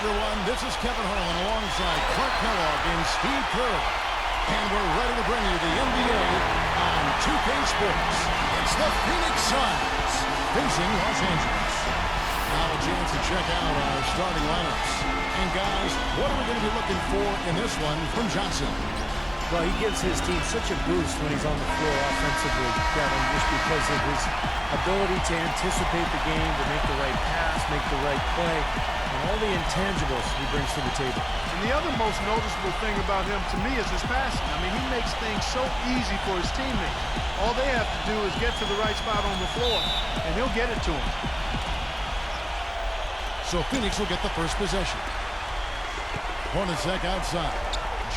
everyone. This is Kevin Harlan alongside Clark Kellogg and Steve Kerr. And we're ready to bring you the NBA on 2K Sports. It's the Phoenix Suns facing Los Angeles. Now a chance to check out our starting lineups. And guys, what are we going to be looking for in this one from Johnson? Well, he gives his team such a boost when he's on the floor offensively, Kevin, just because of his ability to anticipate the game, to make the right pass, make the right play, and all the intangibles he brings to the table. And the other most noticeable thing about him to me is his passing. I mean, he makes things so easy for his teammates. All they have to do is get to the right spot on the floor, and he'll get it to them. So Phoenix will get the first possession. Hornacek outside.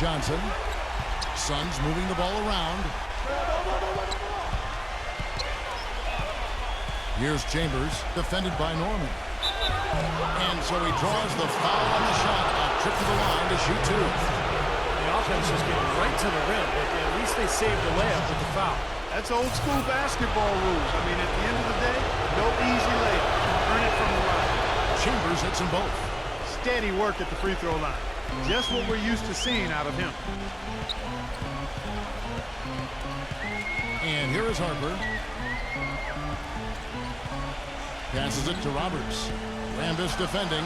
Johnson. Suns moving the ball around. Here's Chambers, defended by Norman. And so he draws the foul on the shot. A trip to the line to shoot two. The offense is getting right to the rim, but at least they saved the layup with the foul. That's old school basketball rules. I mean, at the end of the day, no easy layup. Earn it from the line. Chambers hits them both. Steady work at the free throw line. Just what we're used to seeing out of him. And here is Harper. Passes it to Roberts. Rambis defending.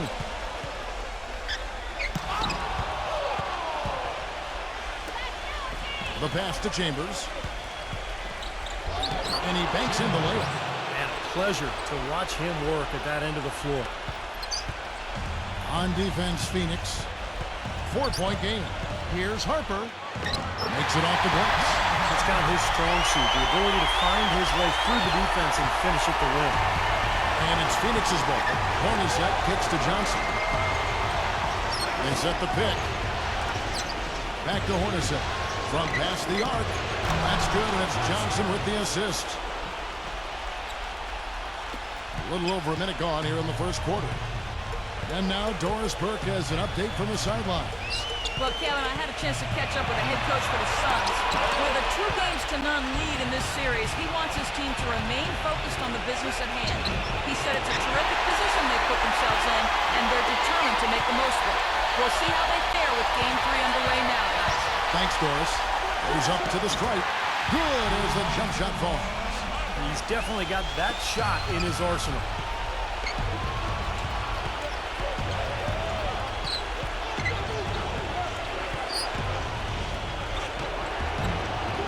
The pass to Chambers. And he banks in the layup. And a pleasure to watch him work at that end of the floor. On defense, Phoenix. 4-point game. Here's Harper. Makes it off the glass. It's kind of his strong suit, the ability to find his way through the defense and finish at the rim. And it's Phoenix's ball. Hornacek kicks to Johnson. They set the pick. Back to Hornacek. From past the arc. That's good, and it's Johnson with the assist. A little over a minute gone here in the first quarter. And now Doris Burke has an update from the sidelines. Well, Kevin, I had a chance to catch up with the head coach for the Suns. With a 2-0 lead in this series, he wants his team to remain focused on the business at hand. He said it's a terrific position they put themselves in, and they're determined to make the most of it. We'll see how they fare with Game 3 underway now, guys. Thanks, Doris. Goes up to the stripe. Good as the jump shot falls. He's definitely got that shot in his arsenal.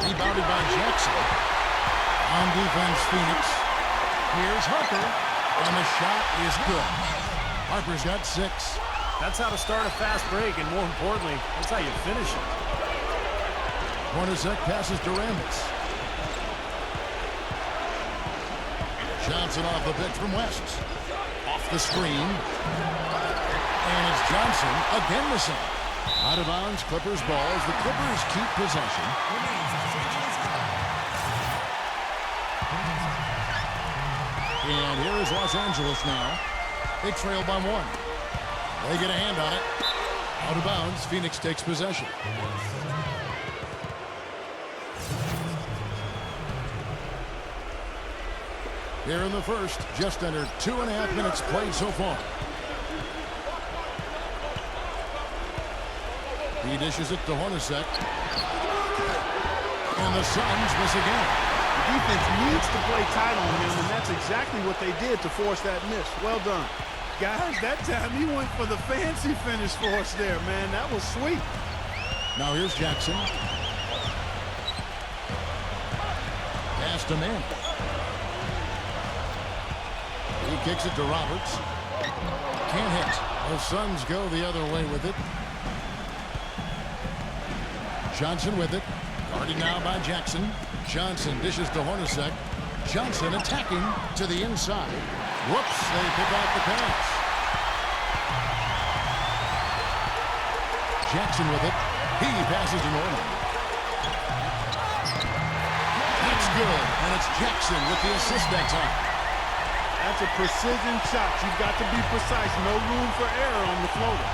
Rebounded by Jackson. On defense, Phoenix. Here's Harper. And the shot is good. Harper's got 6. That's how to start a fast break, and more importantly, that's how you finish it. Hornacek passes to Rambis. Johnson off the pitch from West. Off the screen. And it's Johnson again missing. Out of bounds, Clippers ball as the Clippers keep possession. And here is Los Angeles now. They trail by 1. They get a hand on it. Out of bounds, Phoenix takes possession. Here in the first, just under 2.5 minutes played so far. He dishes it to Hornacek. And the Suns miss again. The defense needs to play tight on him, and that's exactly what they did to force that miss. Well done. Guys, that time he went for the fancy finish for us there, man. That was sweet. Now here's Jackson. Pass to Mann. He kicks it to Roberts. Can't hit. The Suns go the other way with it. Johnson with it. Guarded now by Jackson. Johnson dishes to Hornacek. Johnson attacking to the inside. Whoops, they pick off the pass. Jackson with it. He passes to Norman. That's good, and it's Jackson with the assist that time. That's a precision shot. You've got to be precise. No room for error on the floater.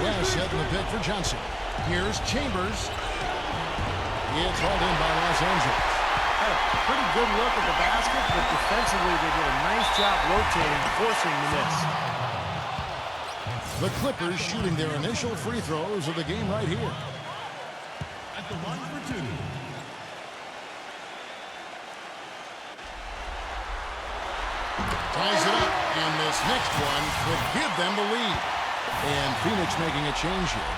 West setting the pick for Johnson. Here's Chambers. It's hauled in by Los Angeles. Had a pretty good look at the basket, but defensively they did a nice job rotating, forcing the miss. The Clippers shooting their initial free throws of the game right here. At the line for two. Ties it up, and this next one could give them the lead. And Phoenix making a change here.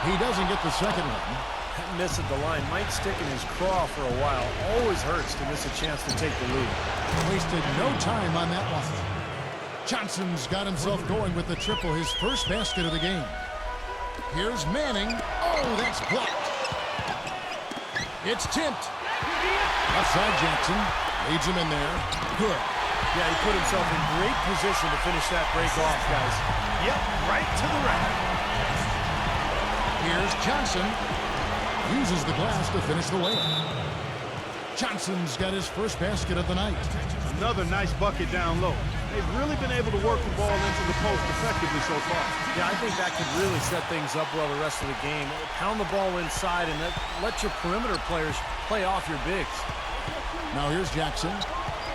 He doesn't get the second one. That miss at the line might stick in his craw for a while. Always hurts to miss a chance to take the lead. Wasted no time on that one. Johnson's got himself going with the triple, his first basket of the game. Here's Manning. Oh, that's blocked. It's tipped. Outside Jackson. Leads him in there. Good. Yeah, he put himself in great position to finish that break off, guys. Yep, right to the rack. Here's Johnson. Uses the glass to finish the layup. Johnson's got his first basket of the night. Another nice bucket down low. They've really been able to work the ball into the post effectively so far. Yeah, I think that could really set things up well the rest of the game. Pound the ball inside and let your perimeter players play off your bigs. Now here's Jackson.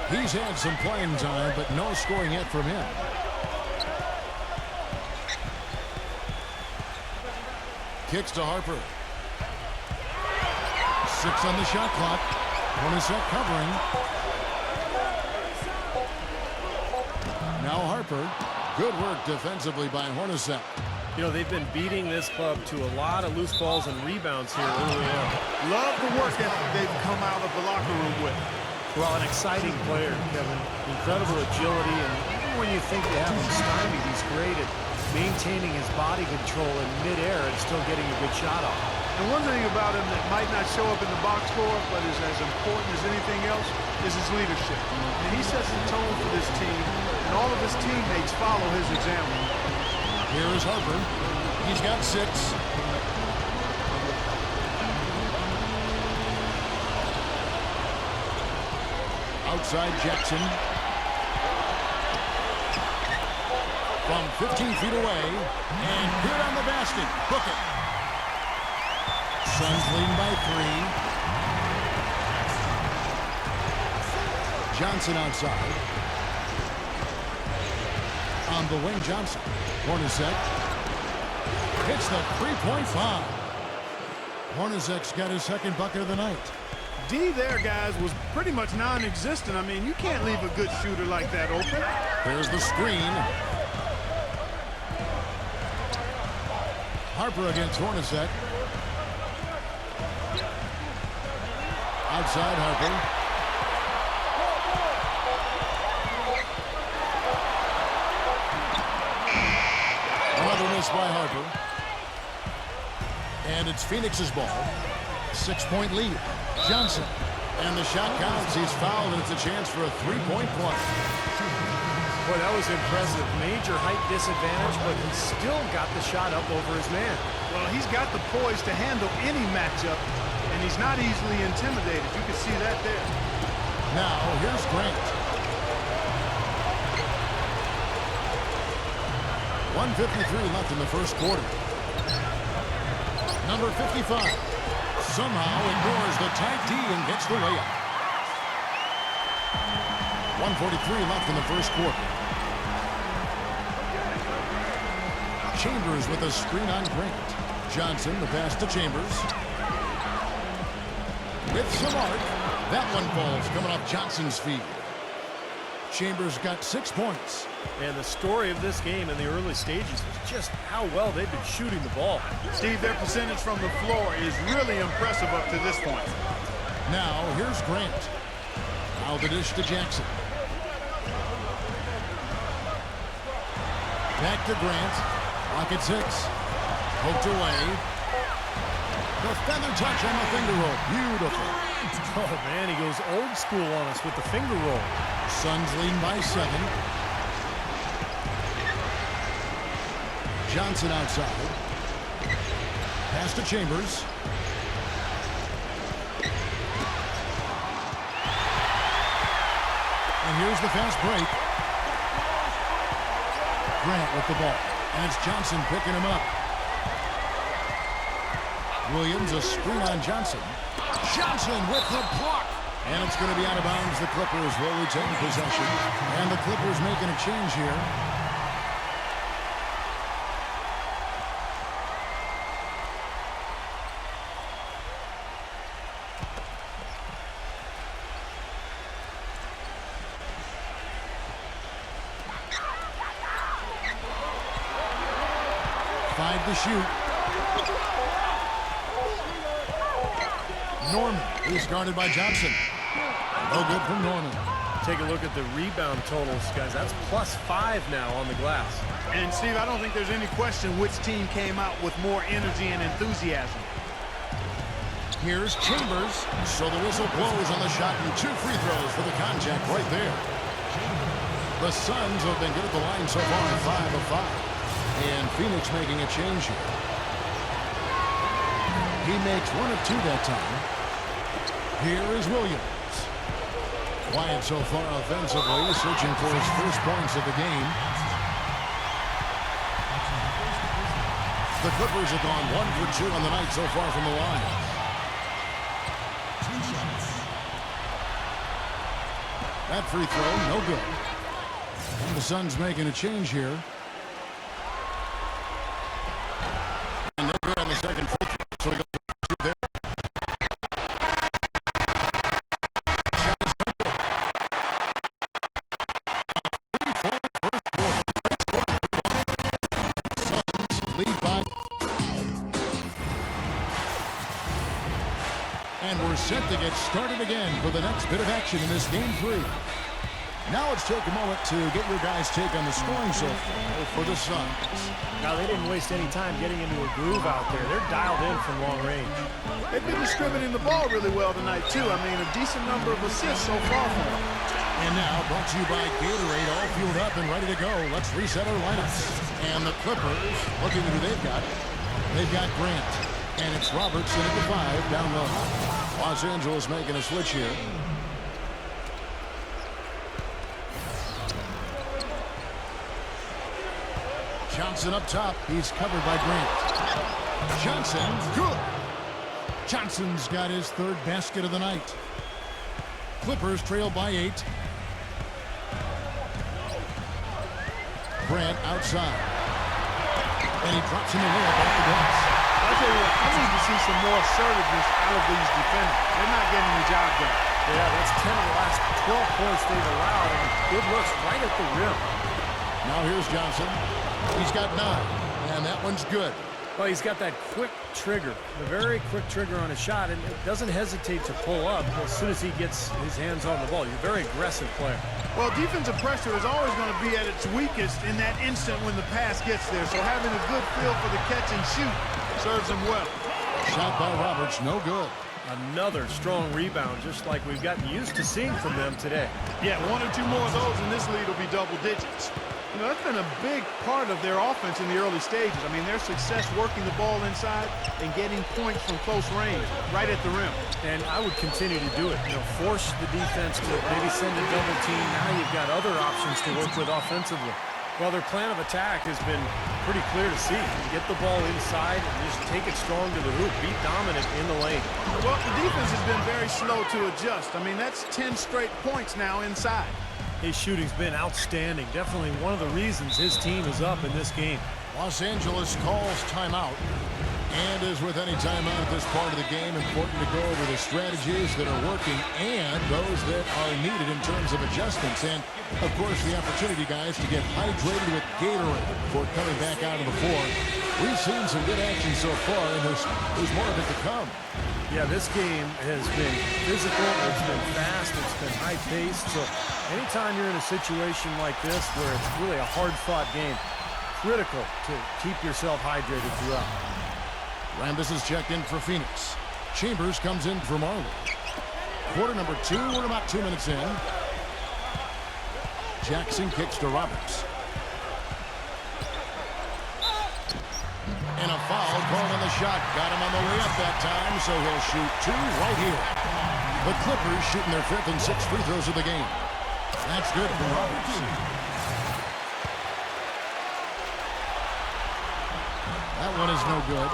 He's had some playing time, but no scoring yet from him. Kicks to Harper. 6 on the shot clock. Hornacek covering. Now Harper. Good work defensively by Hornacek. You know, they've been beating this club to a lot of loose balls and rebounds here early on. Love the work ethic they've come out of the locker room with. Well, an exciting player, Kevin. Incredible agility, and even when you think they have him stymied, he's great at maintaining his body control in midair and still getting a good shot off. And one thing about him that might not show up in the box score, but is as important as anything else, is his leadership. And he sets the tone for this team, and all of his teammates follow his example. Here is Harper. He's got 6. Outside Jackson. From 15 feet away. And good on the basket. Book it. Suns leading by 3. Johnson outside. On the wing, Johnson. Hornacek. Hits the three-point foul. Hornacek's got his second bucket of the night. D there, guys, was pretty much non-existent. I mean, you can't leave a good shooter like that open. There's the screen. Harper against Hornacek. Outside Harper. Another miss by Harper. And it's Phoenix's ball. 6-point lead. Johnson. And the shot counts. He's fouled, and it's a chance for a three-point play. Boy, that was impressive. Major height disadvantage, but he still got the shot up over his man. Well, he's got the poise to handle any matchup, and he's not easily intimidated. You can see that there. Now, here's Grant. 1:53 left in the first quarter. Number 55 somehow ignores the tight D and gets the layup. 1:43 left in the first quarter. Chambers with a screen on Grant. Johnson, the pass to Chambers. With some arc. That one falls coming off Johnson's feet. Chambers got 6 points. And the story of this game in the early stages is just how well they've been shooting the ball. Steve, their percentage from the floor is really impressive up to this point. Now, here's Grant. Now the dish to Jackson. Back to Grant. Pocket 6. Poked away. The feather touch on the finger roll. Beautiful. Oh, man, he goes old school on us with the finger roll. Suns leading by 7. Johnson outside. Pass to Chambers. And here's the fast break. Grant with the ball. And it's Johnson picking him up. Williams, a screen on Johnson. Johnson with the block. And it's going to be out of bounds. The Clippers will retain possession. And the Clippers making a change here. Five to shoot. Norman is guarded by Johnson. No good from Norman. Take a look at the rebound totals, guys. That's +5 now on the glass. And, Steve, I don't think there's any question which team came out with more energy and enthusiasm. Here's Chambers. So the whistle blows on the shot and 2 free throws for the contact right there. The Suns have been good at the line so far, 5 of 5. And Phoenix making a change here. He makes 1 of 2 that time. Here is Williams. Quiet so far offensively, searching for his first points of the game. The Clippers have gone 1 for 2 on the night so far from the line. That free throw, no good. And the Suns making a change here. And no good on the second free throw, so he goes 2 there. Lead by. And we're set to get started again for the next bit of action in this game 3. Now let's take a moment to get your guys' take on the scoring so far for the Suns. Now, they didn't waste any time getting into a groove out there. They're dialed in from long range. They've been distributing the ball really well tonight, too. I mean, a decent number of assists so far for them. And now, brought to you by Gatorade, all fueled up and ready to go. Let's reset our lineups. And the Clippers, looking at who they've got. They've got Grant. And it's Robertson at the 5 down low. Los Angeles making a switch here. Johnson up top. He's covered by Grant. Johnson, good. Johnson's got his 3rd basket of the night. Clippers trail by 8. Grant outside. And he drops in the layup off the glass. I'll tell you what, I need to see some more assertiveness out of these defenders. They're not getting the job done. Yeah, that's 10 of the last 12 points they've allowed, and good looks right at the rim. Now here's Johnson. He's got 9, and that one's good. Well, he's got that quick trigger, a very quick trigger on his shot, and doesn't hesitate to pull up as soon as he gets his hands on the ball. He's a very aggressive player. Well, defensive pressure is always going to be at its weakest in that instant when the pass gets there. So having a good feel for the catch and shoot serves him well. Shot by Roberts, no good. Another strong rebound, just like we've gotten used to seeing from them today. Yeah, 1 or 2 more of those and this lead will be double digits. You know, that's been a big part of their offense in the early stages. I mean, their success working the ball inside and getting points from close range, right at the rim. And I would continue to do it. You know, force the defense to maybe send a double team. Now you've got other options to work with offensively. Well, their plan of attack has been pretty clear to see. You get the ball inside and just take it strong to the hoop. Be dominant in the lane. Well, the defense has been very slow to adjust. I mean, that's 10 straight points now inside. His shooting's been outstanding. Definitely one of the reasons his team is up in this game. Los Angeles calls timeout. And as with any timeout at this part of the game, important to go over the strategies that are working and those that are needed in terms of adjustments. And, of course, the opportunity, guys, to get hydrated with Gatorade before coming back out of the floor. We've seen some good action so far, and there's more of it to come. Yeah, this game has been physical, it's been fast, it's been high-paced. So anytime you're in a situation like this where it's really a hard-fought game, critical to keep yourself hydrated throughout. Rambis is checked in for Phoenix. Chambers comes in for Marley. Quarter number 2, we're about 2 minutes in. Jackson kicks to Roberts. And a foul called on the shot. Got him on the way up that time, so he'll shoot 2 right here. The Clippers shooting their 5th and 6th free throws of the game. That's good for Roberts. That one is no good.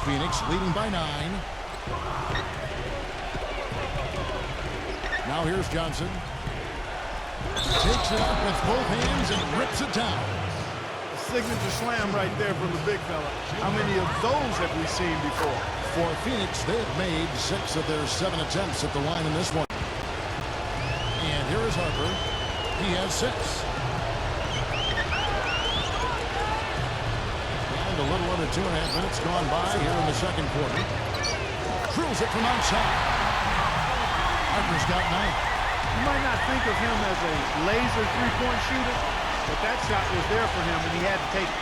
Phoenix leading by 9. Now here's Johnson. Takes it up with both hands and rips it down. A signature slam right there from the big fella. How many of those have we seen before? For Phoenix, they've made 6 of their 7 attempts at the line in this one. And here is Harper. He has 6. And a little under 2.5 minutes gone by here in the second quarter. Drills it from outside. Harper's got 9. You might not think of him as a laser three-point shooter, but that shot was there for him, and he had to take it.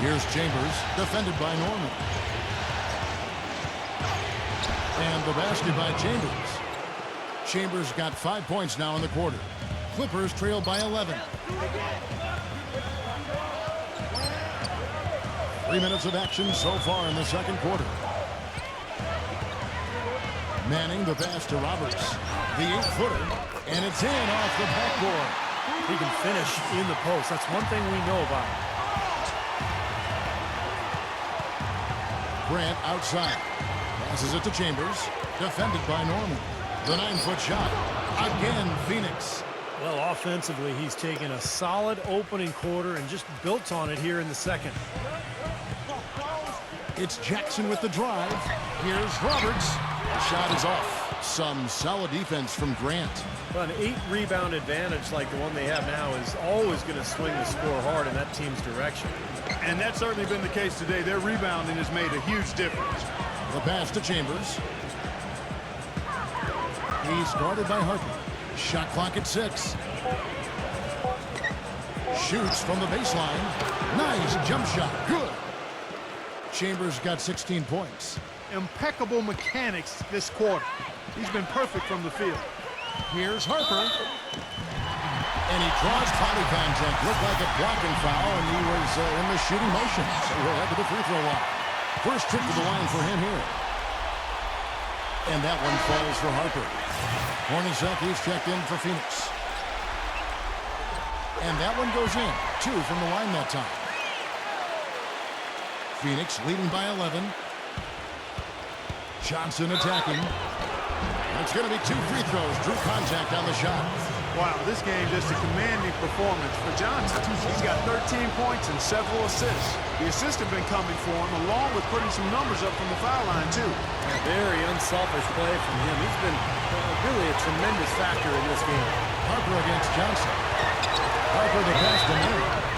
Here's Chambers, defended by Norman. And the basket by Chambers. Chambers got 5 points now in the quarter. Clippers trail by 11. 3 minutes of action so far in the second quarter. Manning the pass to Roberts. The 8-footer. And it's in off the backboard. He can finish in the post. That's one thing we know about him. Grant outside. Passes it to Chambers. Defended by Norman. The 9-foot shot. Again, Phoenix. Well, offensively, he's taken a solid opening quarter and just built on it here in the second. It's Jackson with the drive. Here's Roberts. The shot is off. Some solid defense from Grant. Well, an 8-rebound advantage like the one they have now is always going to swing the score hard in that team's direction. And that's certainly been the case today. Their rebounding has made a huge difference. The pass to Chambers. He's guarded by Harper. Shot clock at 6. Shoots from the baseline. Nice jump shot. Good. Chambers got 16 points. Impeccable mechanics this quarter. He's been perfect from the field. Here's Harper. And he draws body contact. Looked like a blocking foul, and he was in the shooting motion. So he'll head to the free throw line. First trip to the line for him here. And that one falls for Harper. Hornacek, he's checked in for Phoenix. And that one goes in. 2 from the line that time. Phoenix leading by 11. Johnson attacking. And it's going to be 2 free throws. Drew contact on the shot. Wow, this game just a commanding performance for Johnson. He's got 13 points and several assists. The assists have been coming for him, along with putting some numbers up from the foul line, too. A very unselfish play from him. He's been really a tremendous factor in this game. Harper against Johnson. Harper the pass to Manning.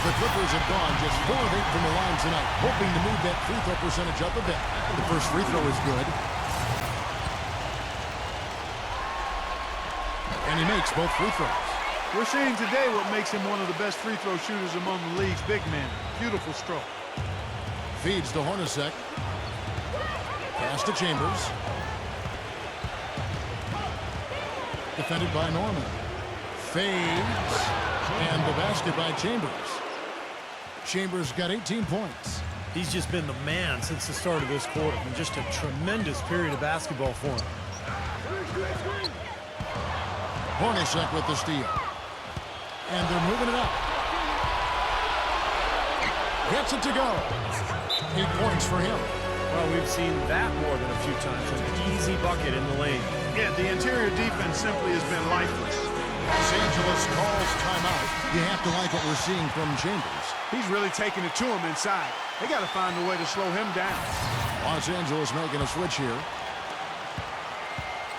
The Clippers have gone just 4 of 8 from the line tonight, hoping to move that free throw percentage up a bit. The first free throw is good. And he makes both free throws. We're seeing today what makes him one of the best free throw shooters among the league's big men. Beautiful stroke. Feeds to Hornacek. Pass to Chambers. Defended by Norman. Fades. And the basket by Chambers. Chambers got 18 points. He's just been the man since the start of this quarter. And just a tremendous period of basketball for him. Hornacek with the steal. And they're moving it up. Gets it to go. 8 points for him. Well, we've seen that more than a few times. An easy bucket in the lane. Yeah, the interior defense simply has been lifeless. Los Angeles calls timeout. You have to like what we're seeing from Chambers. He's really taking it to him inside. They got to find a way to slow him down. Los Angeles making a switch here.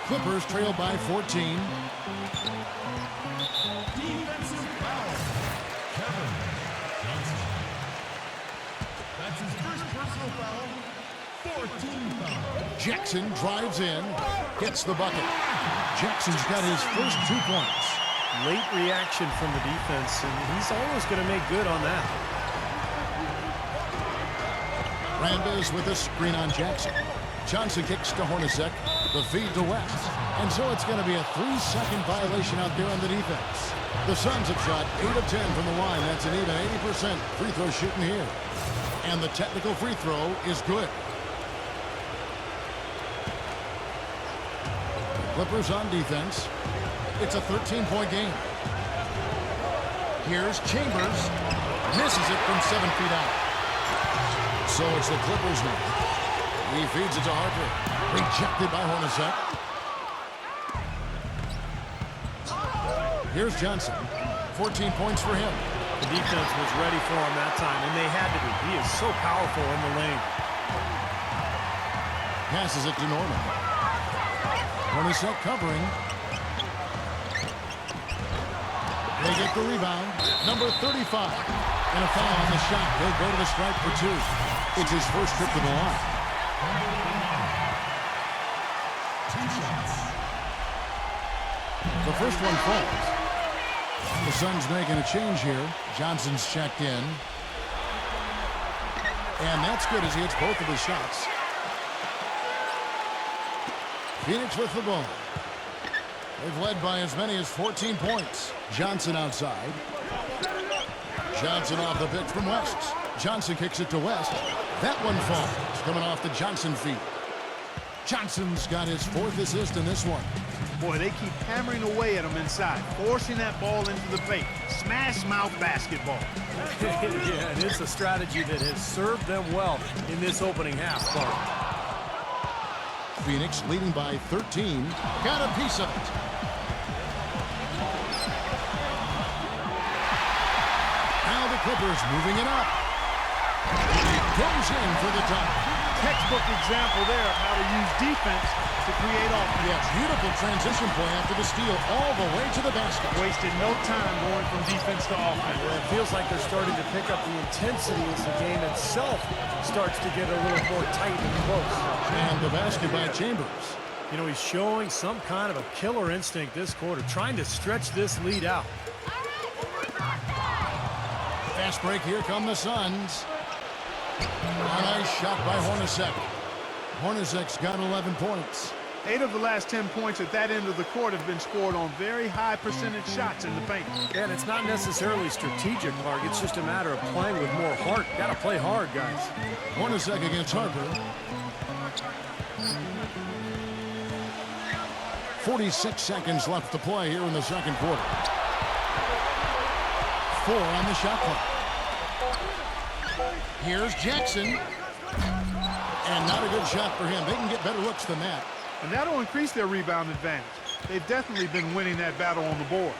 Clippers trail by 14. Defensive foul. Kevin Johnson. That's his first personal foul. 14 foul. Jackson drives in, gets the bucket. Jackson's got his first 2 points. Late reaction from the defense, and he's always going to make good on that. Randez with a screen on Jackson. Johnson kicks to Hornacek. The feed to West. And so it's going to be a 3-second violation out there on the defense. The Suns have shot 8 of 10 from the line. That's an even 80% free throw shooting here. And the technical free throw is good. Clippers on defense. It's a 13-point game. Here's Chambers. Misses it from 7 feet out. So it's the Clippers now. He feeds it to Harper. Rejected by Hornacek. Here's Johnson. 14 points for him. The defense was ready for him that time, and they had to be. He is so powerful in the lane. Passes it to Norman. Hornacek covering. They get the rebound. Number 35. And a foul on the shot. He'll go to the stripe for 2. It's his first trip to the line. 2 shots. The first one falls. The Suns making a change here. Johnson's checked in. And that's good as he hits both of his shots. Phoenix with the ball. They've led by as many as 14 points. Johnson outside. Johnson off the pick from West. Johnson kicks it to West. That one falls. Coming off the Johnson feed. Johnson's got his 4th assist in this one. Boy, they keep hammering away at him inside, forcing that ball into the paint. Smash mouth basketball. Yeah, and it's a strategy that has served them well in this opening half, Clark. Phoenix leading by 13. Got a piece of it. Now the Clippers moving it up. Goes in for the dunk. Textbook example there of how to use defense to create offense. Yeah, beautiful transition play after the steal all the way to the basket. Wasted no time going from defense to offense. Yeah, it feels like they're starting to pick up the intensity as the game itself starts to get a little more tight and close. And the basket by Chambers. You know, he's showing some kind of a killer instinct this quarter, trying to stretch this lead out. Fast break, here come the Suns. A nice shot by Hornacek. Hornacek's got 11 points. 8 of the last 10 points at that end of the court have been scored on very high percentage shots in the paint. And it's not necessarily strategic, Clark. It's just a matter of playing with more heart. Got to play hard, guys. Hornacek against Harper. 46 seconds left to play here in the second quarter. 4 on the shot clock. Here's Jackson. And not a good shot for him. They can get better looks than that. And that'll increase their rebound advantage. They've definitely been winning that battle on the board.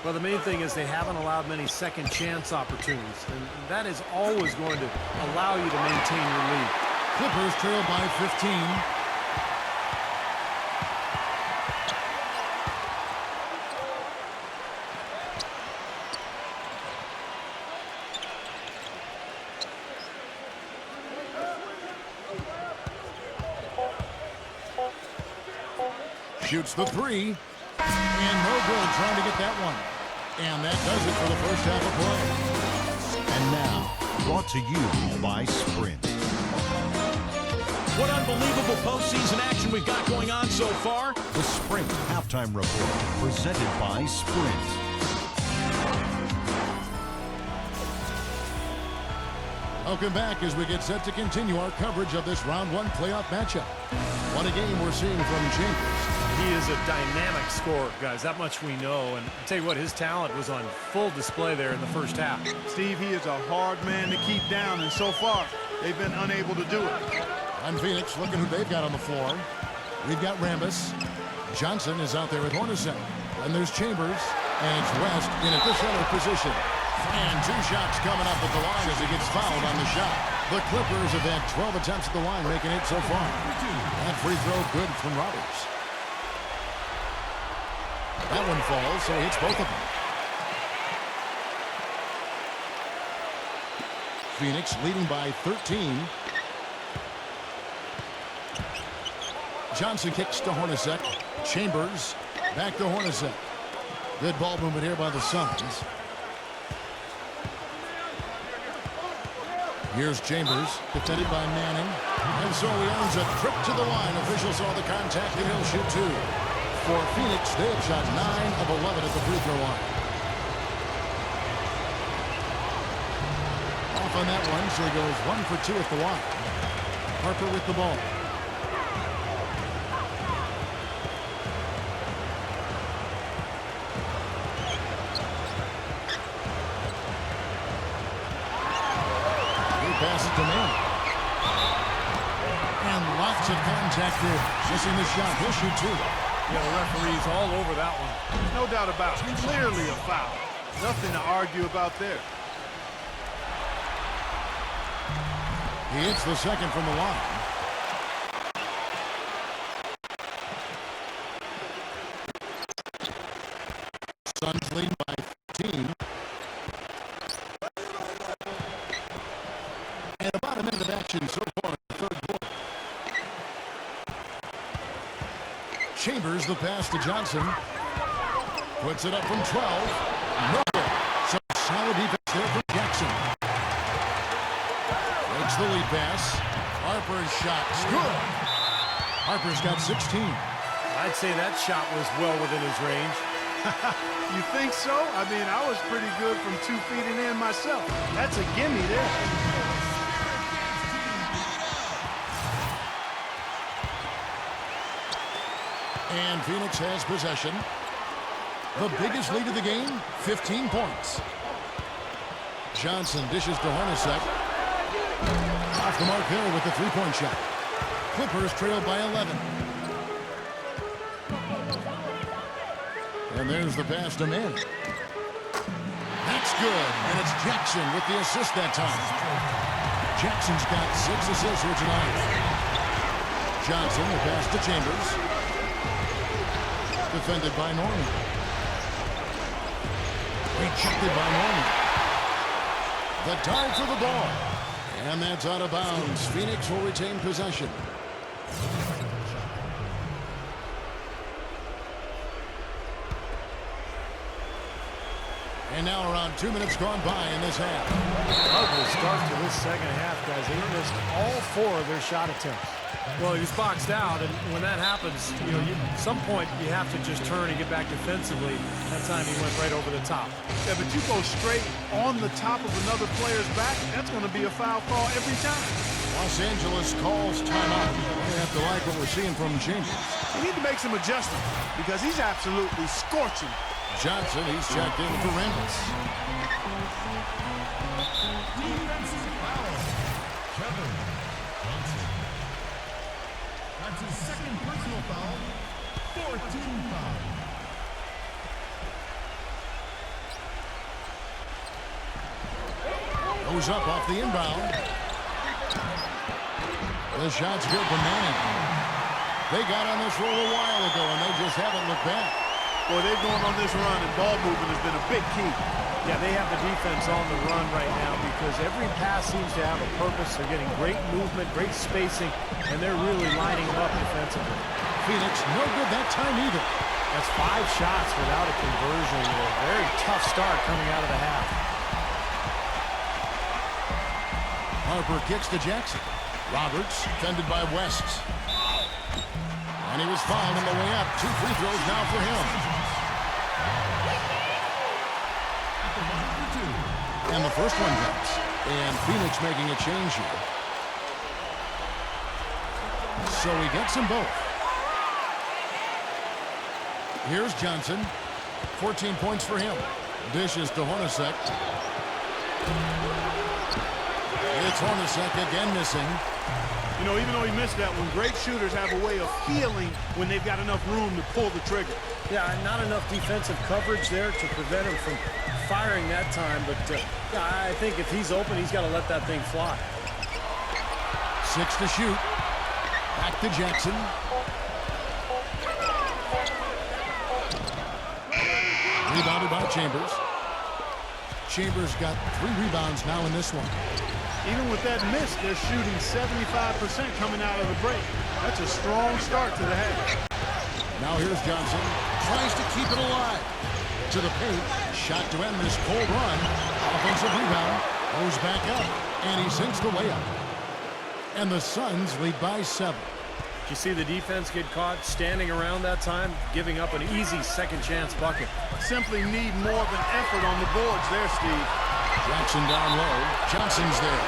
Well, the main thing is they haven't allowed many second chance opportunities. And that is always going to allow you to maintain your lead. Clippers trail by 15. Shoots the 3. And no good trying to get that one. And that does it for the first half of play. And now, brought to you by Sprint. What unbelievable postseason action we've got going on so far. The Sprint Halftime Report, presented by Sprint. Welcome back as we get set to continue our coverage of this round 1 playoff matchup. What a game we're seeing from Chambers. He is a dynamic scorer, guys. That much we know. And I'll tell you what, his talent was on full display there in the first half. Steve, he is a hard man to keep down, and so far, they've been unable to do it. And Phoenix, looking who they've got on the floor. We've got Rambis. Johnson is out there with Hornacek. And there's Chambers. And it's West in at the center position. And 2 shots coming up at the line as he gets fouled on the shot. The Clippers have had 12 attempts at the line, making 8 so far. That free throw good from Roberts. That one falls, so he hits both of them. Phoenix leading by 13. Johnson kicks to Hornacek. Chambers back to Hornacek. Good ball movement here by the Suns. Here's Chambers, defended by Manning. And so he earns a trip to the line. Officials saw the contact, and he'll shoot 2. For Phoenix, they have shot 9 of 11 at the free throw line. Off on that one, so he goes 1 for 2 at the line. Harper with the ball. He passes to Manning. And interfered. Missing the shot. He'll shoot two. Yeah, the referee's all over that one. No doubt about it. Clearly a foul. Nothing to argue about there. He hits the second from the line. Suns lead by 15. And about a minute of action so far in the third quarter. Chambers the pass to Johnson. Puts it up from 12. No good. Some solid defense there from Jackson. Makes the lead pass. Harper's shot's good. Harper's got 16. I'd say that shot was well within his range. You think so? I mean, I was pretty good from 2 feet and in myself. That's a gimme there. And Phoenix has possession. The biggest lead of the game, 15 points. Johnson dishes to Hornacek. Off the mark there with the three-point shot. Clippers trail by 11. And there's the pass to Mann. That's good. And it's Jackson with the assist that time. Jackson's got 6 assists here tonight. Johnson, the pass to Chambers. Defended by Norman. Rejected by Norman. The dive for the ball. And that's out of bounds. Phoenix will retain possession. And now around 2 minutes gone by in this half. Ugly start to this second half, guys. They missed all 4 of their shot attempts. Well, he was boxed out, and when that happens, at some point you have to just turn and get back defensively. That time he went right over the top. Yeah, but you go straight on the top of another player's back, that's going to be a foul call every time. Los Angeles calls timeout. They have to like what we're seeing from Chambers. They need to make some adjustments because he's absolutely scorching. Johnson, he's checked in for Randall. Defensive foul. Kevin Johnson. That's his second personal foul. 14 foul. Goes up off the inbound. The shot's good for Manning. They got on this roll a while ago, and they just haven't looked back. Boy, they've gone on this run, and ball movement has been a big key. Yeah, they have the defense on the run right now because every pass seems to have a purpose. They're getting great movement, great spacing, and they're really lining them up defensively. Phoenix, no good that time either. That's 5 shots without a conversion. A very tough start coming out of the half. Harper kicks to Jackson. Roberts, defended by West. And he was fouled on the way up. 2 free throws now for him. And the first one counts. And Phoenix making a change here. So he gets them both. Here's Johnson. 14 points for him. Dishes to Hornacek. It's Hornacek again missing. You know, even though he missed that one, great shooters have a way of healing when they've got enough room to pull the trigger. Yeah, not enough defensive coverage there to prevent him from firing that time. But I think if he's open, he's got to let that thing fly. 6 to shoot. Back to Jackson. Rebounded by Chambers. Chambers got 3 rebounds now in this one. Even with that miss, they're shooting 75% coming out of the break. That's a strong start to the half. Now here's Johnson. Tries to keep it alive. To the paint. Shot to end this cold run. Offensive rebound. Goes back up. And he sinks the layup. And the Suns lead by 7. Did you see the defense get caught standing around that time, giving up an easy second chance bucket? Simply need more of an effort on the boards there, Steve. Jackson down low. Johnson's there.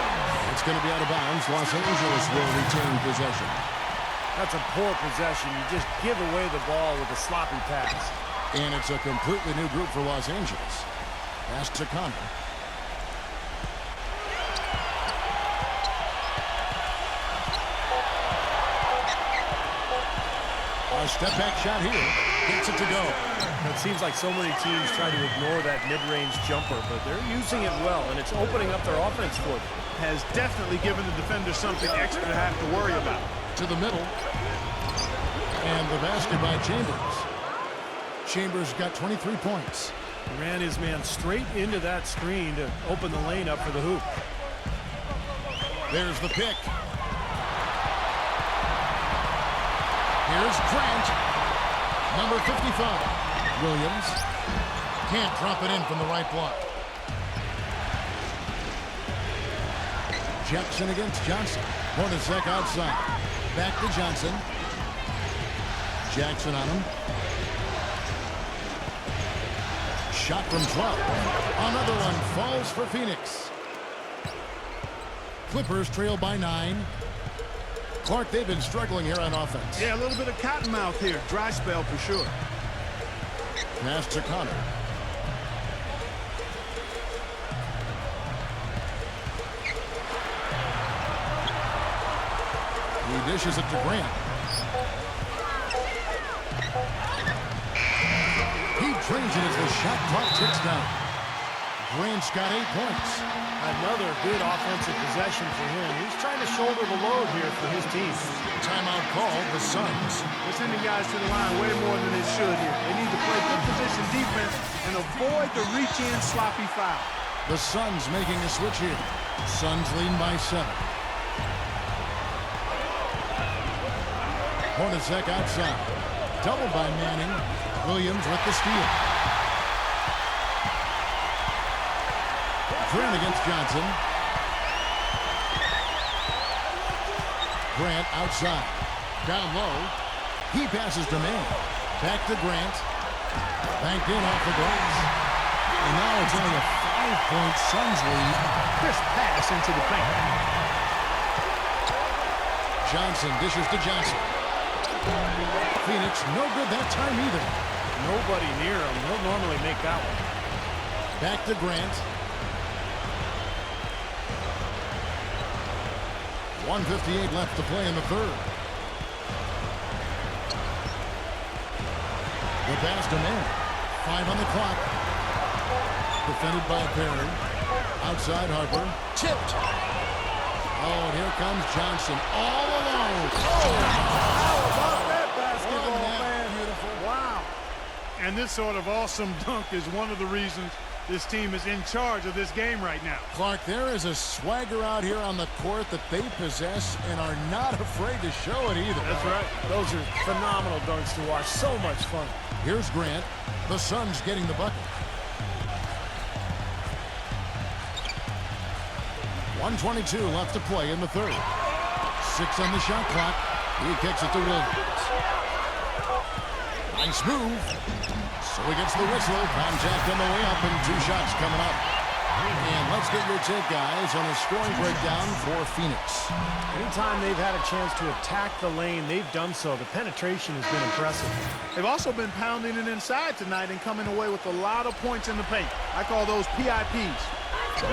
It's going to be out of bounds. Los Angeles will retain possession. That's a poor possession. You just give away the ball with a sloppy pass. And it's a completely new group for Los Angeles. Pass to Connor. A step back shot here. Gets it to go. It seems like so many teams try to ignore that mid-range jumper, but they're using it well, and it's opening up their offense for them. Has definitely given the defender something extra to have to worry about. To the middle. And the basket by Chambers. Chambers got 23 points. He ran his man straight into that screen to open the lane up for the hoop. There's the pick. Here's Grant. Number 55. Williams can't drop it in from the right block. Jackson against Johnson. Hornacek outside. Back to Johnson. Jackson on him. Shot from 12. Another one falls for Phoenix. Clippers trail by 9. Clark, they've been struggling here on offense. Yeah, a little bit of cottonmouth here. Dry spell for sure. Pass to Connor. He dishes it to Grant. He trains it as the shot clock ticks down. Grant's got 8 points. Another good offensive possession for him. He's trying to shoulder the load here for his team. Timeout called the Suns. They're sending guys to the line way more than they should here. They need to play good position defense and avoid the reach-in sloppy foul. The Suns making a switch here. Suns lead by 7. Hornacek outside. Doubled by Manning. Williams with the steal. Grant against Johnson. Grant outside. Down low. He passes to Manning. Back to Grant. Banked in off the glass. And now it's only a 5-point Suns lead. Crisp pass into the paint. Johnson dishes to Johnson. Phoenix no good that time either. Nobody near him. He'll normally make that one. Back to Grant. 1:58 left to play in the third. The pass to Manning. 5 on the clock. Defended by Perry. Outside Harper. Tipped. Oh, and here comes Johnson all alone. How about that basketball, man? Beautiful. Wow. And this sort of awesome dunk is one of the reasons this team is in charge of this game right now. Clark, there is a swagger out here on the court that they possess and are not afraid to show it either. That's right. Those are phenomenal dunks to watch. So much fun. Here's Grant. The Suns getting the bucket. 1:22 left to play in the third. 6 on the shot clock. He kicks it to Williams. Nice move. So he gets the whistle. Contact on the way up and 2 shots coming up. And let's get your take, guys, on a scoring breakdown for Phoenix. Anytime they've had a chance to attack the lane, they've done so. The penetration has been impressive. They've also been pounding it inside tonight and coming away with a lot of points in the paint. I call those PIPs.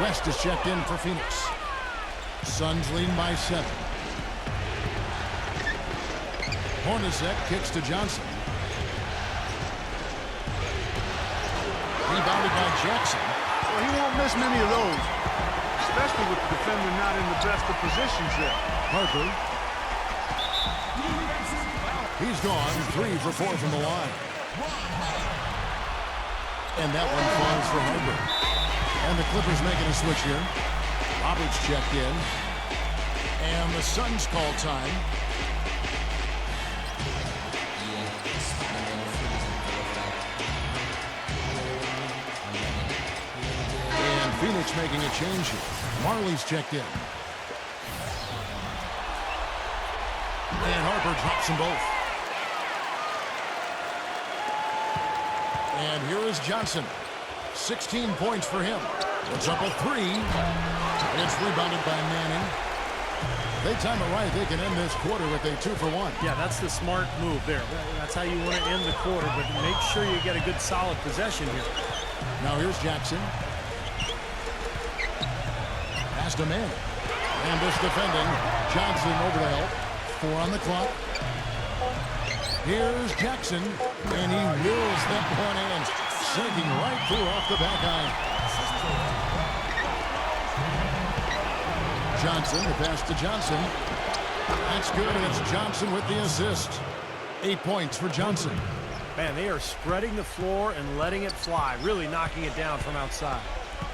West is checked in for Phoenix. Suns leading by 7. Hornacek kicks to Johnson. Rebounded by Jackson. Well, he won't miss many of those, especially with the defender not in the best of positions there. Harper. He's gone 3 for 4 from the line. And that one falls for Harper. And the Clippers making a switch here. Roberts checked in. And the Suns call time. And Phoenix making a change here. Marley's checked in. And Harper drops them both. And here is Johnson. 16 points for him. It's up a 3. It's rebounded by Manning. They time it right. They can end this quarter with a 2 for 1. Yeah, that's the smart move there. That's how you want to end the quarter, but make sure you get a good solid possession here. Now here's Jackson. Pass to Manning. And this defending. Johnson over to help. 4 on the clock. Here's Jackson, and he wills that one in, sinking right through off the back iron. Johnson, the pass to Johnson. That's good, and it's Johnson with the assist. 8 points for Johnson. Man, they are spreading the floor and letting it fly, really knocking it down from outside.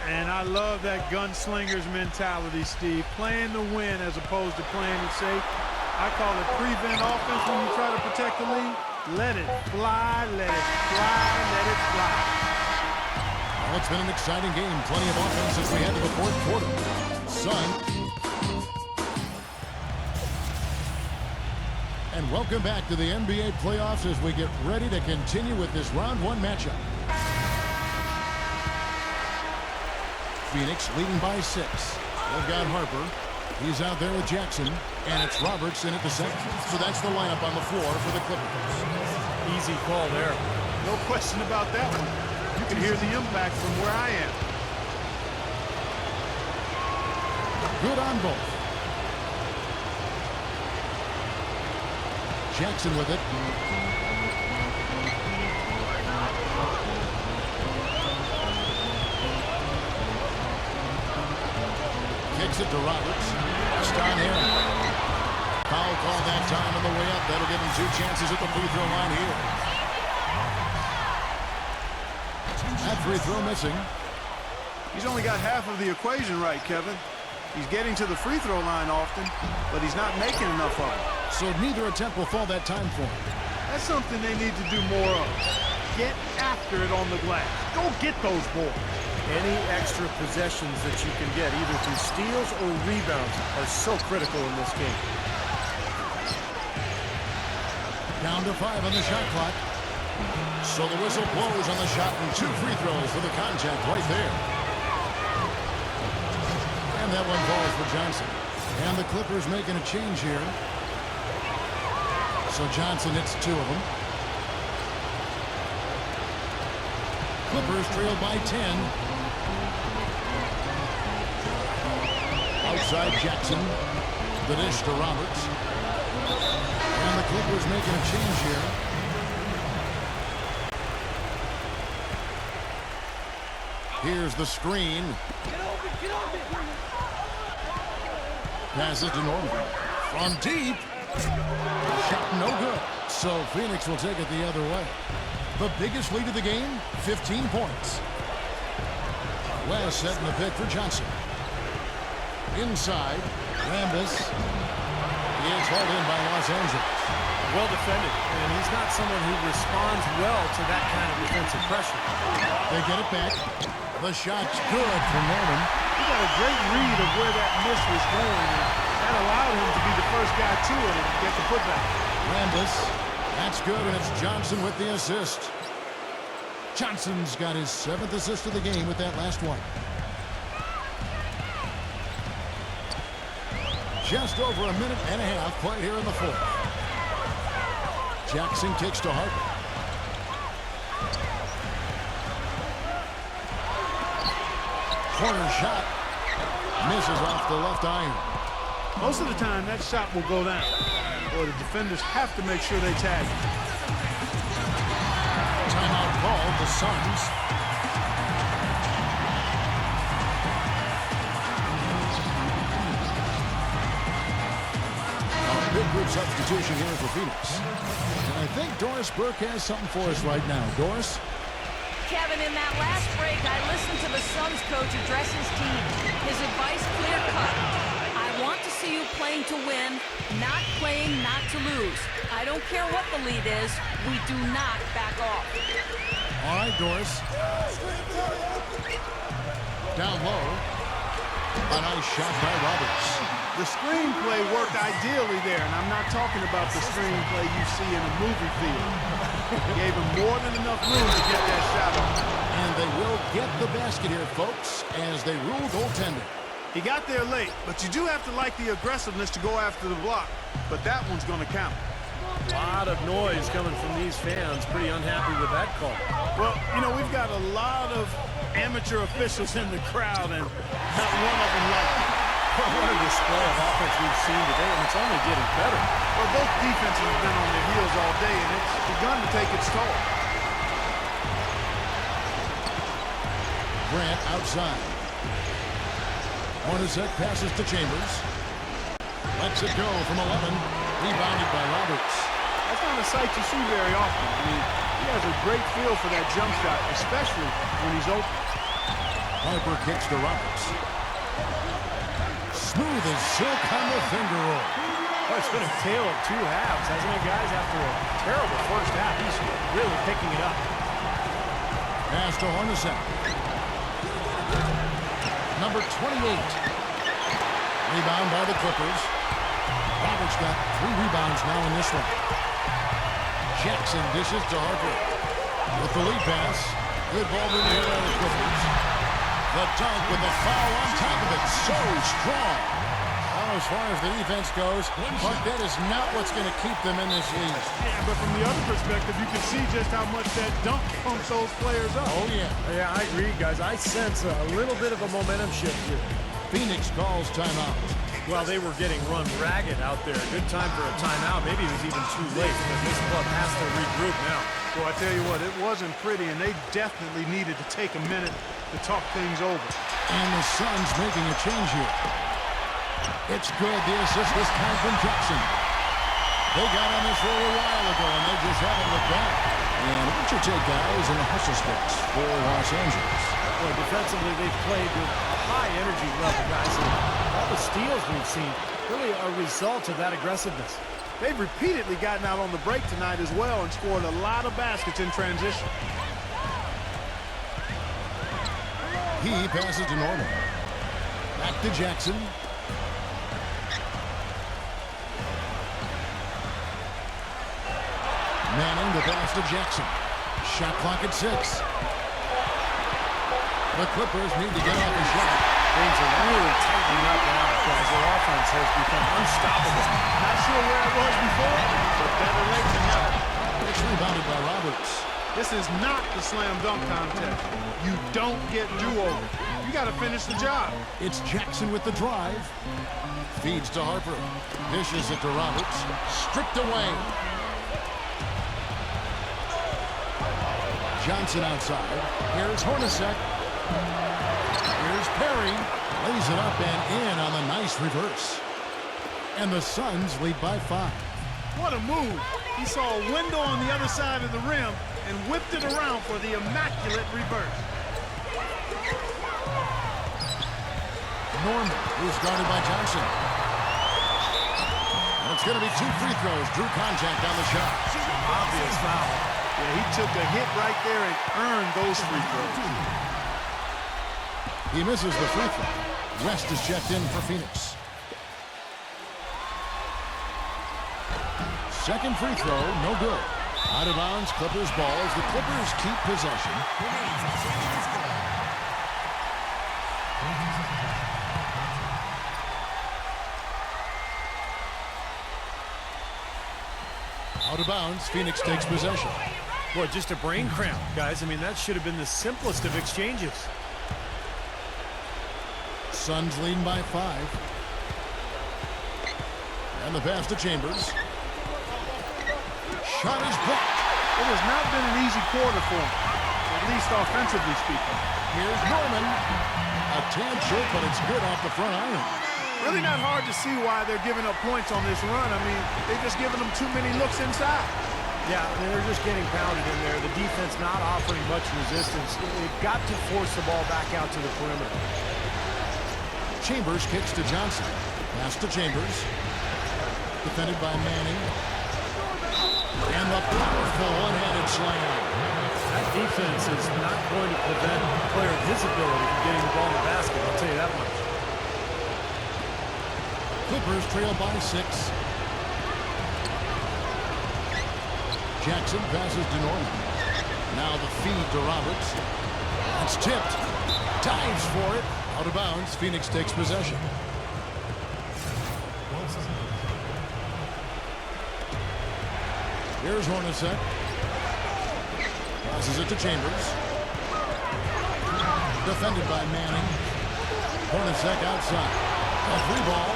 And I love that gunslinger's mentality, Steve. Playing to win as opposed to playing it safe. I call it prevent offense when you try to protect the lead. Let it fly, let it fly, let it fly. Well, it's been an exciting game. Plenty of offense as we head to the fourth quarter. And welcome back to the NBA playoffs as we get ready to continue with this round one matchup. Phoenix leading by 6. They've got Harper. He's out there with Jackson. And it's Roberts in at the center. So that's the lineup on the floor for the Clippers. Easy call there. No question about that one. You can hear the impact from where I am. Good on both. Jackson with it. Kicks it to Roberts. Stein here. Foul call that time on the way up. That'll give him 2 chances at the free throw line here. That free throw missing. He's only got half of the equation right, Kevin. He's getting to the free throw line often, but he's not making enough of it. So neither attempt will fall that time for him. That's something they need to do more of. Get after it on the glass. Go get those boards. Any extra possessions that you can get, either through steals or rebounds, are so critical in this game. Down to 5 on the shot clock. So the whistle blows on the shot and 2 free throws for the contact right there. And that one falls for Johnson. And the Clippers making a change here. So Johnson hits 2 of them. Clippers trail by 10. Outside Jackson. The dish to Roberts. And the Clippers making a change here. Here's the screen. Pass it to Norman. From deep. Shot no good. So Phoenix will take it the other way. The biggest lead of the game, 15 points. West setting the pick for Johnson. Inside, Rambis. He is hauled in by Los Angeles. Well defended, and he's not someone who responds well to that kind of defensive pressure. They get it back. The shot's good for Norman. He got a great read of where that miss was going, and that allowed him to be the first guy to it and get the putback. Rambis. That's good, and it's Johnson with the assist. Johnson's got his 7th assist of the game with that last one. Just over a minute and a half played here in the fourth. Jackson kicks to Harper. Corner shot. Misses off the left iron. Most of the time, that shot will go down. Or the defenders have to make sure they tag it. Timeout called the Suns. A big group substitution here for Phoenix. And I think Doris Burke has something for us right now. Doris? Kevin, in that last break, I listened to the Suns coach address his team. His advice clear-cut. I want to see you playing to win, not playing not to lose. I don't care what the lead is. We do not back off. All right, Doris. Down low. A nice shot by Roberts. The screenplay worked ideally there, and I'm not talking about the screenplay you see in a movie theater. Gave him more than enough room to get that shot off. And they will get the basket here, folks, as they rule goaltending. He got there late, but you do have to like the aggressiveness to go after the block. But that one's going to count. A lot of noise coming from these fans. Pretty unhappy with that call. Well, you know, we've got a lot of amateur officials in the crowd, and not one of them like it. What a display of offense we've seen today, and it's only getting better. Well, both defenses have been on their heels all day, and it's begun to take its toll. Grant outside. Hornacek passes to Chambers. Lets it go from 11. Rebounded by Roberts. That's not a sight you see very often. I mean, he has a great feel for that jump shot, especially when he's open. Harper kicks to Roberts. Smooth as silk on the finger roll. Oh, it's been a tale of two halves, hasn't it, guys? After a terrible first half, he's really picking it up. Pass to Hornacek. Number 28. Rebound by the Clippers. Roberts got 3 rebounds now in this one. Jackson dishes to Harper. With the lead pass. Good ball moving here by the Clippers. The dunk with the foul on top of it. So strong. Well, as far as the defense goes, that is not what's going to keep them in this league. Yeah, but from the other perspective, you can see just how much that dunk pumps those players up. Oh, yeah. Yeah, I agree, guys. I sense a little bit of a momentum shift here. Phoenix calls timeout. Well, they were getting run ragged out there. Good time for a timeout. Maybe it was even too late, but this club has to regroup now. Well, I tell you what, it wasn't pretty, and they definitely needed to take a minute to talk things over. And the Suns making a change here. It's good. The assist this time from Jackson. They got on this roll a while ago, and they just haven't looked back. And what's your take, guys, in the hustle sticks for Los Angeles? Well, defensively, they've played with a high energy level, guys. And all the steals we've seen really are a result of that aggressiveness. They've repeatedly gotten out on the break tonight as well and scored a lot of baskets in transition. He passes to Norman. Back to Jackson. Manning the pass to Jackson. Shot clock at 6. The Clippers need to get off the shot. Things are really tightening up now, guys. Their offense has become unstoppable. Not sure where it was before, but better late than never. It's rebounded by Roberts. This is not the slam dunk contest. You don't get do-over. You got to finish the job. It's Jackson with the drive. Feeds to Harper. Dishes it to Roberts. Stripped away. Johnson outside. Here's Hornacek. Here's Perry. Lays it up and in on the nice reverse. And the Suns lead by 5. What a move. He saw a window on the other side of the rim and whipped it around for the immaculate reverse. Norman, who's guarded by Johnson. And it's going to be 2 free throws. Drew contact on the shot. Obvious foul. Yeah, he took a hit right there and earned those free throws. He misses the free throw. West is checked in for Phoenix. Second free throw, no good. Out of bounds, Clippers ball as the Clippers keep possession. Out of bounds, Phoenix takes possession. Boy, just a brain cramp, guys. I mean, that should have been the simplest of exchanges. Suns leading by 5. And the pass to Chambers. Shot is blocked. It has not been an easy quarter for him, at least offensively speaking. Here's Norman. A tad short, but it's good off the front iron. Really not hard to see why they're giving up points on this run. I mean, they're just giving them too many looks inside. Yeah, they're just getting pounded in there. The defense not offering much resistance. They've got to force the ball back out to the perimeter. Chambers kicks to Johnson. Pass to Chambers. Defended by Manning. And the powerful one-handed slam. That defense is not going to prevent a player of his ability from getting the ball in the basket. I'll tell you that much. Clippers trail by 6. Jackson passes to Norman. Now the feed to Roberts. It's tipped. Dives for it. Out of bounds. Phoenix takes possession. Here's Hornacek. Passes it to Chambers. Defended by Manning. Hornacek outside. A free ball.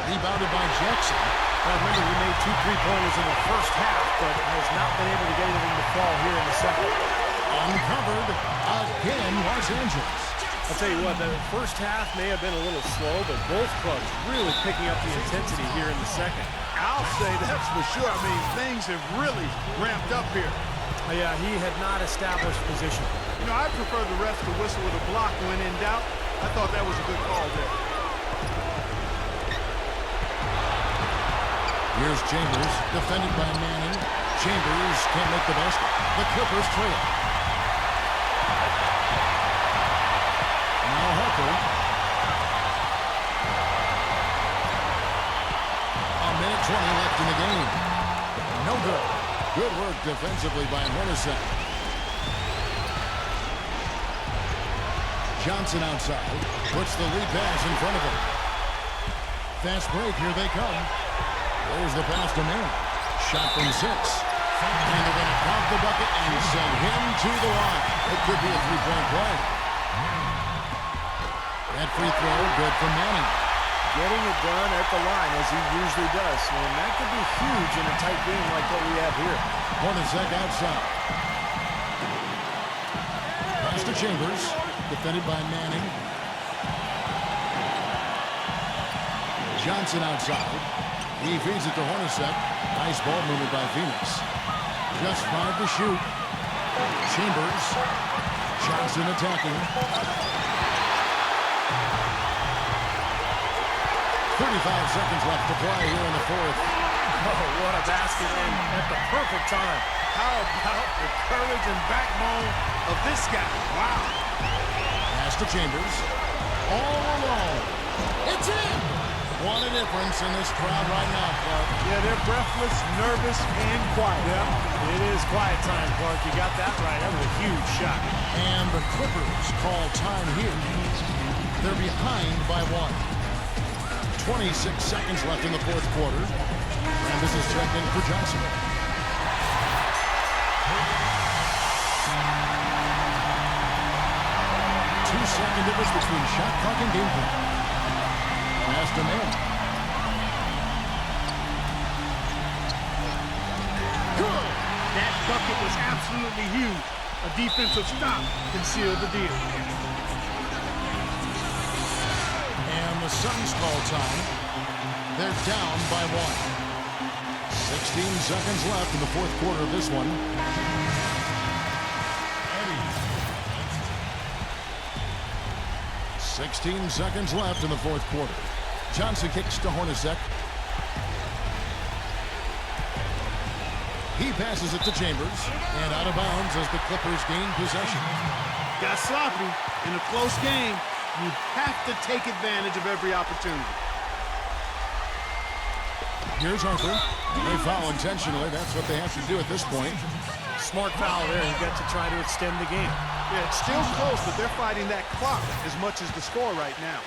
Rebounded by Jackson. Well, remember, he made 2 3-pointers in the first half, but has not been able to get anything to fall here in the second. Uncovered again, Los Angeles. I'll tell you what, the first half may have been a little slow, but both clubs really picking up the intensity here in the second. I'll say that's for sure. I mean, things have really ramped up here. Yeah, he had not established position. You know, I prefer the refs to whistle with a block when in doubt. I thought that was a good call there. Here's Chambers, defended by Manning. Chambers can't make the basket. The Clippers trail. Now Harper. A minute 20 left in the game. No good. Good work defensively by Hornacek. Johnson outside. Puts the lead pass in front of him. Fast break. Here they come. There's the pass to Manning. Shot from 6. And they're going to count the bucket and send him to the line. It could be a 3-point play. That free throw, good for Manning. Getting it done at the line as he usually does. And that could be huge in a tight game like what we have here. Hornacek outside. Pass to Chambers. Defended by Manning. Johnson outside. He feeds it to Hornacek. Nice ball movement by Phoenix. Just 5 to shoot. Chambers. Johnson attacking. 35 seconds left to play here in the fourth. Oh, what a basket, and at the perfect time. How about the courage and backbone of this guy? Wow. Pass to Chambers. All alone. It's in. What a difference in this crowd right now, Clark. Yeah, they're breathless, nervous, and quiet. Yeah, it is quiet time, Clark. You got that right. That was a huge shot. And the Clippers call time here. They're behind by 1. 26 seconds left in the fourth quarter. And this is checked in for Johnson. Two-second difference between shot clock and game clock. Pass to Manning. Good. That bucket was absolutely huge. A defensive stop can seal the deal. And the Suns call time. They're down by 1. 16 seconds left in the fourth quarter of this one. 16 seconds left in the fourth quarter. Johnson kicks to Hornacek. He passes it to Chambers. And out of bounds as the Clippers gain possession. Got sloppy. In a close game, you have to take advantage of every opportunity. Here's Harper. They foul intentionally. That's what they have to do at this point. Smart foul there. You got to try to extend the game. Yeah, it's still close, but they're fighting that clock as much as the score right now.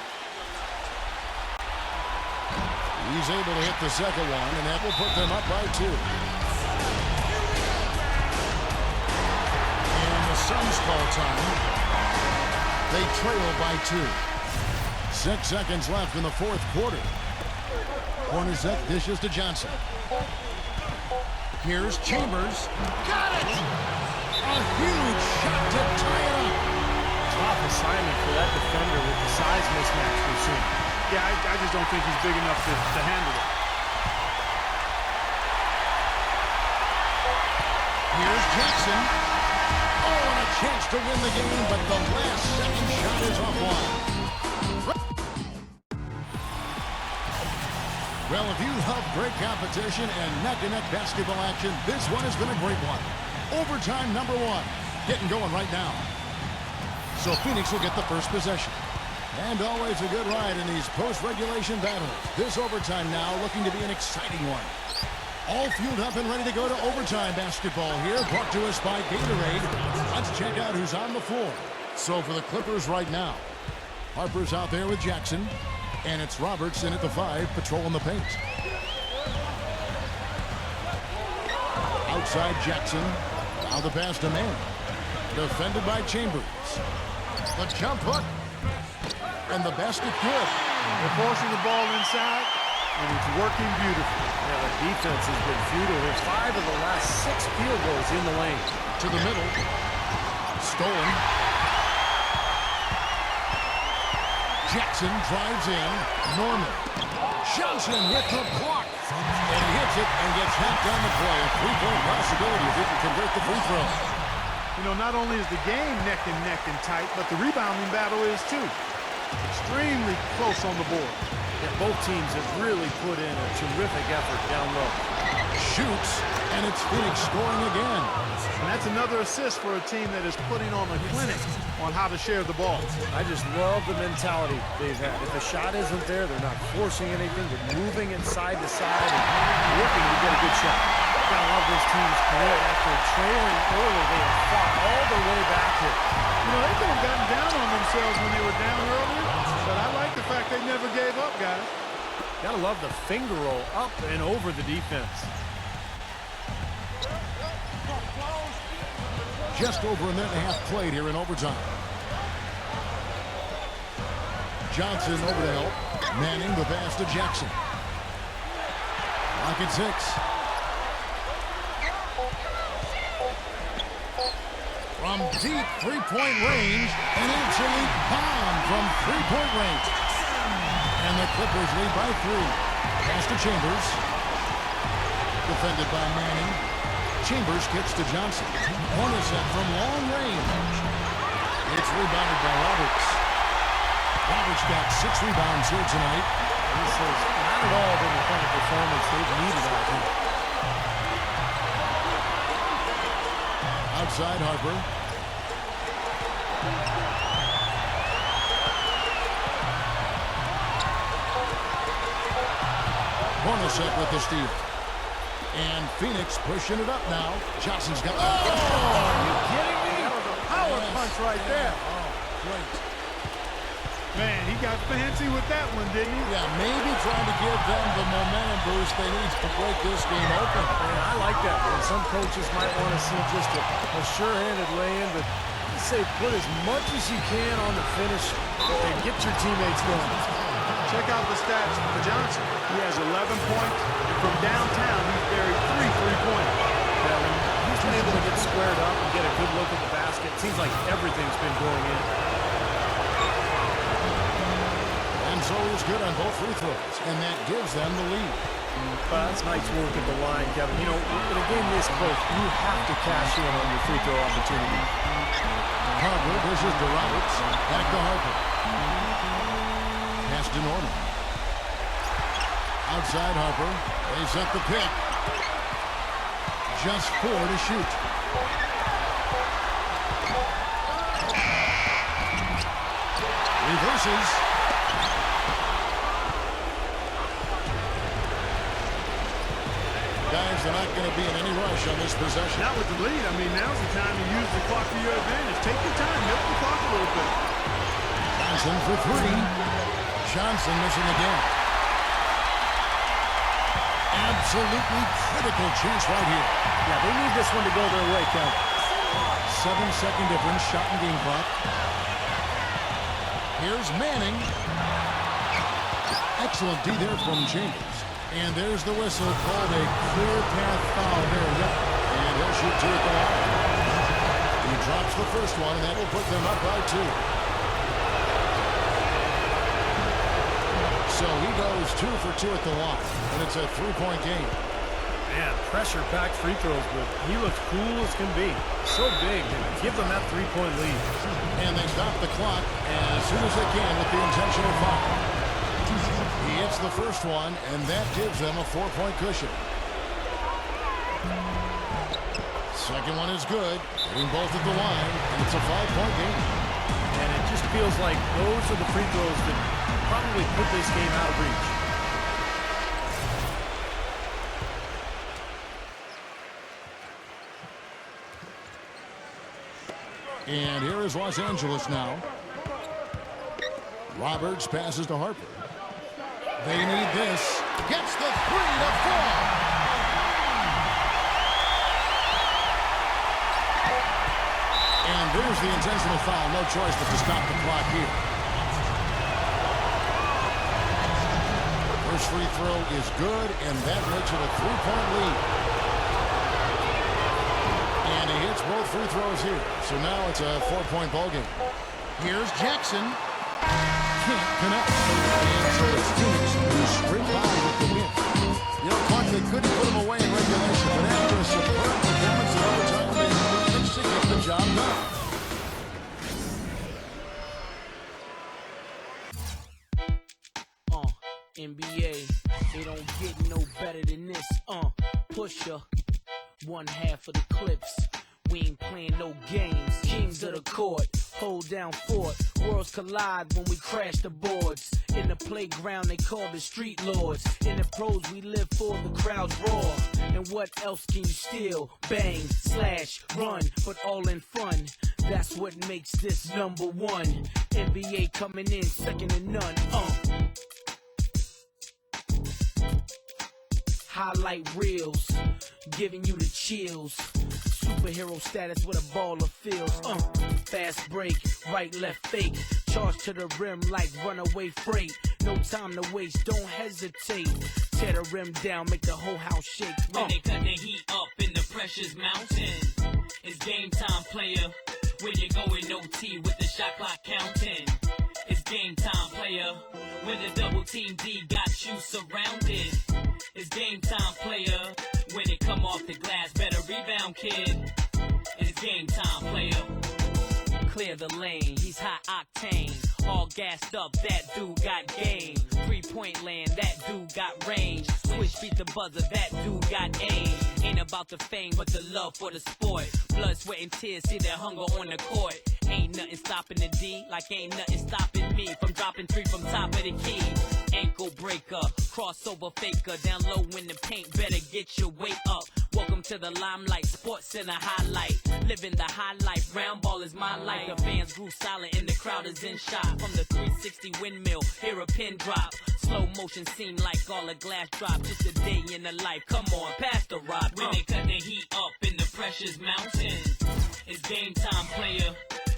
He's able to hit the second one, and that will put them up by 2. And the Suns call time. They trail by 2. 6 seconds left in the fourth quarter. Hornacek dishes to Johnson. Here's Chambers. Got it! A huge shot to tie it up. Tough assignment for that defender with the size mismatch we're seeing. Yeah, I just don't think he's big enough to handle it. Here's Jackson. Oh, and a chance to win the game, but the last second shot is offline. Well, if you love great competition and neck-to-neck basketball action, this one has been a great one. Overtime number 1. Getting going right now. So Phoenix will get the first possession. And always a good ride in these post-regulation battles. This overtime now looking to be an exciting one. All fueled up and ready to go to overtime basketball here. Brought to us by Gatorade. Let's check out who's on the floor. So for the Clippers right now, Harper's out there with Jackson. And it's Roberts in at the 5, patrolling the paint. Outside Jackson. Now the pass to Manning. Defended by Chambers. The jump hook. And the basket good. They're forcing the ball inside, and it's working beautifully. Yeah, the defense has been futile. There's 5 of the last 6 field goals in the lane. To the middle. Stolen. Jackson drives in. Norman. Johnson with the block. And he hits it and gets hacked on the play. A 3-point possibility if he can convert the free throw. You know, not only is the game neck and tight, but the rebounding battle is too. Extremely close on the board. Yeah, both teams have really put in a terrific effort down low. Shoots, and it's Phoenix scoring again. And that's another assist for a team that is putting on a clinic on how to share the ball. I just love the mentality they've had. If the shot isn't there, they're not forcing anything. They're moving it side to side and working to get a good shot. Gotta love this team's play. After trailing early, they have fought all the way back here. You know, they could have gotten down on themselves when they were down earlier, but I like the fact they never gave up, guys. Gotta love the finger roll up and over the defense. Just over a minute and a half played here in overtime. Johnson over to help. Manning the pass to Jackson. Lock at 6. From deep three-point range, an absolute bomb from three-point range. And the Clippers lead by 3. Pass to Chambers. Defended by Manning. Chambers kicks to Johnson. Bonus set from long range. It's rebounded by Roberts. Roberts got 6 rebounds here tonight. This has not at all been the kind of performance they've needed out here. Outside Harper. Hornacek with the steal. And Phoenix pushing it up now. Johnson's got... Oh! Are you kidding me? That was a power punch right there. Oh, great. Man, he got fancy with that one, didn't he? Yeah, maybe trying to give them the momentum boost they need to break this game open. Man, I like that. And some coaches might want to see just a sure-handed lay-in, but you say put as much as you can on the finish and get your teammates going. Check out the stats for Johnson. He has 11 points, and from downtown, he's buried 3 3-pointers. Yeah, when he's been able to get squared up and get a good look at the basket, it seems like everything's been going in. And so he's good on both free throws, and that gives them the lead. But that's nice work at the line, Kevin. You know, in a game this close, you have to cash in on your free throw opportunity. Harper dishes to Roberts. Back to Harper. Pass to Norman. Outside Harper. They set the pick. Just 4 to shoot. Reverses. Guys, they're not going to be in any rush on this possession. Not with the lead. I mean, now's the time to use the clock to your advantage. Take your time. Milk the clock a little bit. Johnson for 3. Johnson missing again. Absolutely critical chance right here. Yeah, they need this one to go their way, Kevin. 7-second difference, shot and game clock. Here's Manning. Excellent D there from Chambers. And there's the whistle called a clear path foul there. Yep. And he'll shoot 2 at the line. He drops the first one, and that will put them up by 2. So he goes 2 for 2 at the line, and it's a 3-point game. Man, pressure-packed free throws, but he looks cool as can be. So big, and give them that 3-point lead. And they stop the clock as soon as they can with the intentional foul. He hits the first one, and that gives them a 4-point cushion. Second one is good, hitting both at the line, and it's a 5-point game. And it just feels like those are the free throws that probably put this game out of reach. And here is Los Angeles now. Roberts passes to Harper. They need this. Gets the 3 to fall. And there's the intentional foul. No choice but to stop the clock here. First free throw is good, and that makes it a 3-point lead. And he hits both free throws here. So now it's a 4-point ball game. Here's Jackson. Can't connect. And so it's Phoenix who straight by with the win. You know, Clark, they couldn't put him away in regulation, but after a superb performance in overtime, they managed to get the job done. NBA, they don't get no better than this. Pusher, one half of the Clips. We ain't playing no games. Kings of the court, hold down fort. Worlds collide when we crash the boards. In the playground, they call the street lords. In the pros, we live for the crowd's roar. And what else can you steal? Bang, slash, run, but all in fun. That's what makes this number one. NBA coming in second to none. Highlight reels, giving you the chills. Superhero status with a ball of feels. Fast break, right, left fake. Charge to the rim like runaway freight. No time to waste, don't hesitate. Tear the rim down, make the whole house shake. When they cut the heat up in the pressure's mountain, it's game time, player. When you're going OT with the shot clock counting, it's game time, player. When the double team D got you surrounded, it's game time, player. When it come off the glass, better rebound, kid. It's game time, player. Clear the lane, he's high octane. All gassed up, that dude got game. 3-point land, that dude got range. Swish beat the buzzer, that dude got aim. Ain't about the fame, but the love for the sport. Blood, sweat, and tears, see their hunger on the court. Ain't nothing stopping the D, like ain't nothing stopping me from dropping 3 from top of the key. Ankle breaker, crossover faker, down low in the paint, better get your weight up. Welcome to the limelight, sports center highlight. Living the high life, round ball is my life. The fans grew silent and the crowd is in shock. From the 360 windmill, hear a pin drop. Slow motion seem like all a glass drop. Just a day in the life, come on, pass the rod. When they cut the heat up in the pressure's mountain, it's game time, player.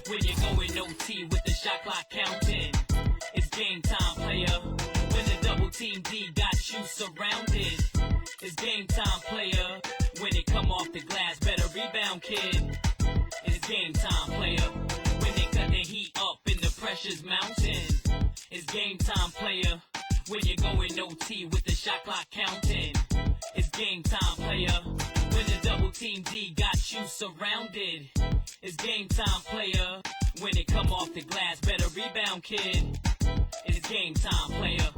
When you're going OT with the shot clock counting, it's game time, player. When the double team D got you surrounded, it's game time, player. When it come off the glass, better rebound, kid. It's game time, player. When they cut the heat up in the pressure's mountain, it's game time, player. When you're going OT with the shot clock counting, it's game time, player. When the double team D got you surrounded, it's game time, player. When it come off the glass, better rebound, kid. It's game time, player.